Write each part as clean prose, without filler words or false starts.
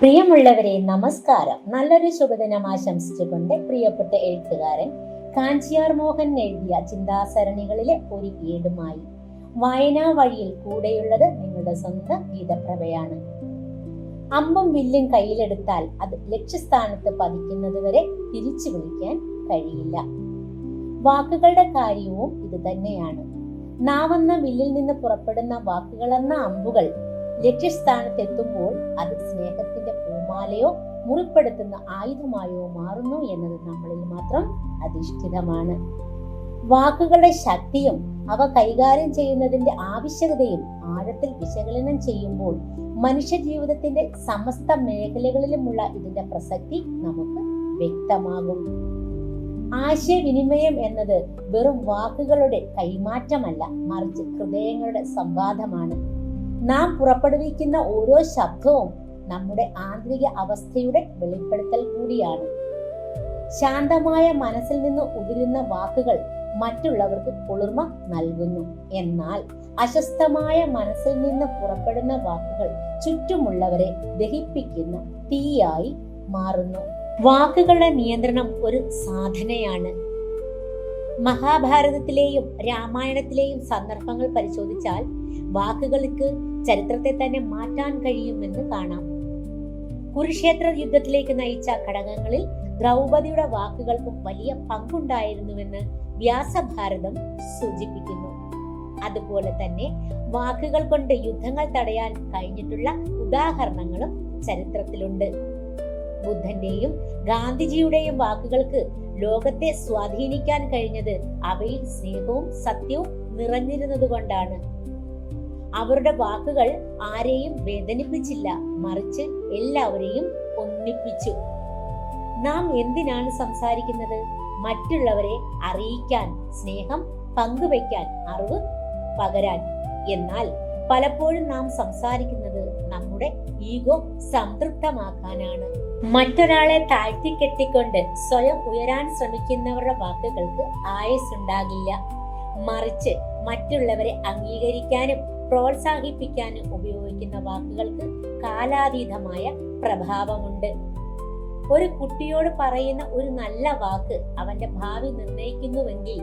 പ്രിയമുള്ളവരെ നമസ്കാരം. നല്ലൊരു ശുഭദിനം ആശംസിച്ചുകൊണ്ട് പ്രിയപ്പെട്ട എഴുത്തുകാരൻ കാഞ്ചിയാർ മോഹൻ എഴുതിയ ചിന്താസരണികളിലെ ഒരു ഏടുമായി വായനാ വഴിയിൽ കൂടെയുള്ളത് നിങ്ങളുടെ സ്വന്തം ഗീതപ്രഭയാണ്. അമ്പും വില്ലും കയ്യിലെടുത്താൽ അത് ലക്ഷ്യസ്ഥാനത്ത് പതിക്കുന്നത് വരെ തിരിച്ചു വിളിക്കാൻ കഴിയില്ല. വാക്കുകളുടെ കാര്യവും ഇത് തന്നെയാണ്. നാവെന്ന വില്ലിൽ നിന്ന് പുറപ്പെടുന്ന വാക്കുകളെന്ന അമ്പുകൾ ലക്ഷ്യസ്ഥാനത്തെത്തുമ്പോൾ അത് സ്നേഹത്തിന്റെ പൂമാലയോ മുറിപ്പെടുത്തുന്ന ആയുധമായോ മാറുന്നു എന്നത് നമ്മളിൽ മാത്രം അധിഷ്ഠിതമാണ്. വാക്കുകളുടെ ശക്തിയും അവ കൈകാര്യം ചെയ്യുന്നതിന്റെ ആവശ്യകതയും ആഴത്തിൽ വിശകലനം ചെയ്യുമ്പോൾ മനുഷ്യ ജീവിതത്തിന്റെ സമസ്ത മേഖലകളിലുമുള്ള ഇതിന്റെ പ്രസക്തി നമുക്ക് വ്യക്തമാകും. ആശയവിനിമയം എന്നത് വെറും വാക്കുകളുടെ കൈമാറ്റമല്ല, മറിച്ച് ഹൃദയങ്ങളുടെ സംവാദമാണ്. നാം പുറപ്പെടുവിക്കുന്ന ഓരോ ശബ്ദവും നമ്മുടെ ആന്തരിക അവസ്ഥയുടെ വെളിപ്പെടുത്തൽ കൂടിയാണ്. ശാന്തമായ മനസ്സിൽ നിന്ന് ഉതിരുന്ന വാക്കുകൾ മറ്റുള്ളവർക്ക് കുളിർമ നൽകുന്നു. എന്നാൽ അസ്വസ്ഥമായ മനസ്സിൽ നിന്ന് പുറപ്പെടുന്ന വാക്കുകൾ ചുറ്റുമുള്ളവരെ ദഹിപ്പിക്കുന്ന തീയായി മാറുന്നു. വാക്കുകളുടെ നിയന്ത്രണം ഒരു സാധനയാണ്. മഹാഭാരതത്തിലെയും രാമായണത്തിലെയും സന്ദർഭങ്ങൾ പരിശോധിച്ചാൽ വാക്കുകൾക്ക് ചരിത്രത്തെ തന്നെ മാറ്റാൻ കഴിയുമെന്ന് കാണാം. കുരുക്ഷേത്ര യുദ്ധത്തിലേക്ക് നയിച്ച ഘടകങ്ങളിൽ ദ്രൗപദിയുടെ വാക്കുകൾക്കും വലിയ പങ്കുണ്ടായിരുന്നുവെന്ന് വ്യാസഭാരതം സൂചിപ്പിക്കുന്നു. അതുപോലെ തന്നെ വാക്കുകൾ കൊണ്ട് യുദ്ധങ്ങൾ തടയാൻ കഴിഞ്ഞിട്ടുള്ള ഉദാഹരണങ്ങളും ചരിത്രത്തിലുണ്ട്. ബുദ്ധന്റെയും ഗാന്ധിജിയുടെയും വാക്കുകൾക്ക് ലോകത്തെ സ്വാധീനിക്കാൻ കഴിഞ്ഞത് അവയിൽ സ്നേഹവും സത്യവും നിറഞ്ഞിരുന്നത് കൊണ്ടാണ്. അവരുടെ വാക്കുകൾ ആരെയും വേദനിപ്പിച്ചില്ല, മറിച്ച് എല്ലാവരെയും ഒന്നിപ്പിച്ചു. നാം എന്തിനാണ് സംസാരിക്കുന്നത്? മറ്റുള്ളവരെ അറിയിക്കാൻ, സ്നേഹം പങ്കുവയ്ക്കാൻ, അറിവ് പകരാൻ. എന്നാൽ പലപ്പോഴും നാം സംസാരിക്കുന്നത് നമ്മുടെ ഈഗോ സംതൃപ്തമാക്കാനാണ്. മറ്റൊരാളെ താഴ്ത്തിക്കെട്ടിക്കൊണ്ട് സ്വയം ഉയരാൻ ശ്രമിക്കുന്നവരുടെ വാക്കുകൾക്ക് ആയുസ്സുണ്ടാകില്ല, മറിച്ച് മറ്റുള്ളവരെ അംഗീകരിക്കാനും പ്രോത്സാഹിപ്പിക്കാനും ഉപയോഗിക്കുന്ന വാക്കുകൾക്ക് കാലാതീതമായ പ്രഭാവമുണ്ട്. ഒരു കുട്ടിയോട് പറയുന്ന ഒരു നല്ല വാക്ക് അവന്റെ ഭാവി നിർണ്ണയിക്കുന്നുവെങ്കിൽ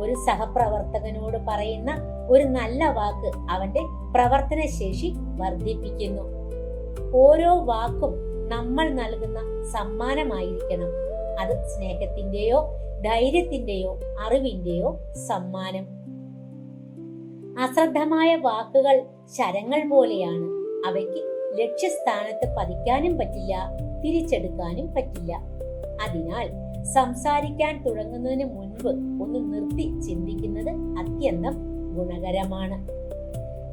ഒരു സഹപ്രവർത്തകനോട് പറയുന്ന ഒരു നല്ല വാക്ക് അവന്റെ പ്രവർത്തനശേഷി വർദ്ധിപ്പിക്കുന്നു. ഓരോ വാക്കും നമ്മൾ നൽകുന്ന സമ്മാനമായിരിക്കണം. അത് സ്നേഹത്തിന്റെയോ ധൈര്യത്തിന്റെയോ അറിവിന്റെയോ സമ്മാനം. അശ്രദ്ധമായ വാക്കുകൾ ശരങ്ങൾ പോലെയാണ്. അവയ്ക്ക് ലക്ഷ്യസ്ഥാനത്ത് പതിക്കാനും പറ്റില്ല, തിരിച്ചെടുക്കാനും പറ്റില്ല. അതിനാൽ സംസാരിക്കാൻ തുടങ്ങുന്നതിന് മുൻപ് ഒന്ന് നിർത്തി ചിന്തിക്കുന്നത് അത്യന്തം ഗുണകരമാണ്.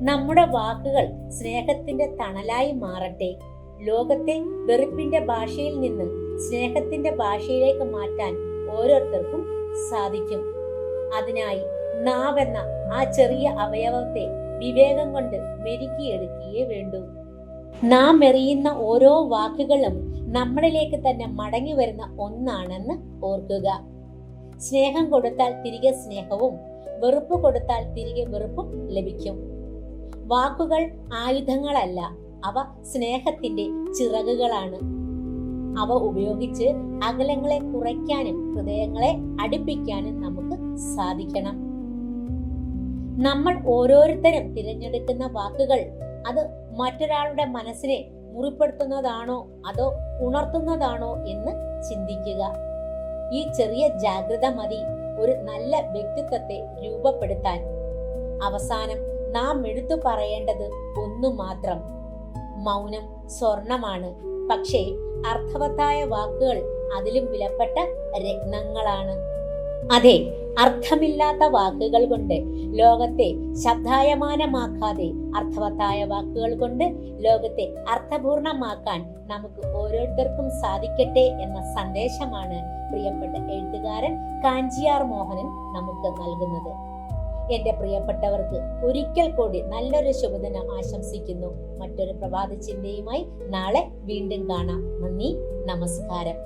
നമ്മുടെ വാക്കുകൾ സ്നേഹത്തിന്റെ തണലായി മാറട്ടെ. ലോകത്തെ വെറുപ്പിന്റെ ഭാഷയിൽ നിന്ന് സ്നേഹത്തിന്റെ ഭാഷയിലേക്ക് മാറ്റാൻ ഓരോരുത്തർക്കും സാധിക്കും. അതിനായി നാവെന്ന ആ ചെറിയ അവയവത്തെ വിവേകം കൊണ്ട് മെരുക്കിയെടുക്കുകയേ വേണ്ടൂ. നാം എറിയുന്ന ഓരോ വാക്കുകളും നമ്മളിലേക്ക് തന്നെ മടങ്ങി വരുന്ന ഒന്നാണെന്ന് ഓർക്കുക. സ്നേഹം കൊടുത്താൽ തിരികെ സ്നേഹവും, വെറുപ്പ് കൊടുത്താൽ തിരികെ വെറുപ്പും ലഭിക്കും. വാക്കുകൾ ആയുധങ്ങളല്ല, അവ സ്നേഹത്തിന്റെ ചിറകുകളാണ്. അവ ഉപയോഗിച്ച് അകലങ്ങളെ കുറയ്ക്കാനും ഹൃദയങ്ങളെ അടുപ്പിക്കാനും നമുക്ക് സാധിക്കണം. നമ്മൾ ഓരോരുത്തരും തിരഞ്ഞെടുക്കുന്ന വാക്കുകൾ അത് മറ്റൊരാളുടെ മനസ്സിനെ മുറിപ്പെടുത്തുന്നതാണോ അതോ ഉണർത്തുന്നതാണോ എന്ന് ചിന്തിക്കുക. ഈ ചെറിയ ജാഗ്രത മതി ഒരു നല്ല വ്യക്തിത്വത്തെ രൂപപ്പെടുത്താൻ. അവസാനം നാം എടുത്തു പറയേണ്ടത് ഒന്നു മാത്രം: മൗനം സ്വർണമാണ്, പക്ഷേ അർത്ഥവത്തായ വാക്കുകൾ അതിലും വിലപ്പെട്ട രത്നങ്ങളാണ്. അതെ, അർത്ഥമില്ലാത്ത വാക്കുകൾ കൊണ്ട് ലോകത്തെ ശബ്ദായമാനമാക്കാതെ അർത്ഥവത്തായ വാക്കുകൾ കൊണ്ട് ലോകത്തെ അർത്ഥപൂർണമാക്കാൻ നമുക്ക് ഓരോരുത്തർക്കും സാധിക്കട്ടെ എന്ന സന്ദേശമാണ് പ്രിയപ്പെട്ട എഴുത്തുകാരൻ കാഞ്ചിയാർ മോഹനൻ നമുക്ക് നൽകുന്നത്. എന്റെ പ്രിയപ്പെട്ടവർക്ക് ഒരിക്കൽ കൂടി നല്ലൊരു ശുഭദിനം ആശംസിക്കുന്നു. മറ്റൊരു പ്രഭാത ചിന്തയുമായി നാളെ വീണ്ടും കാണാം. നന്ദി, നമസ്കാരം.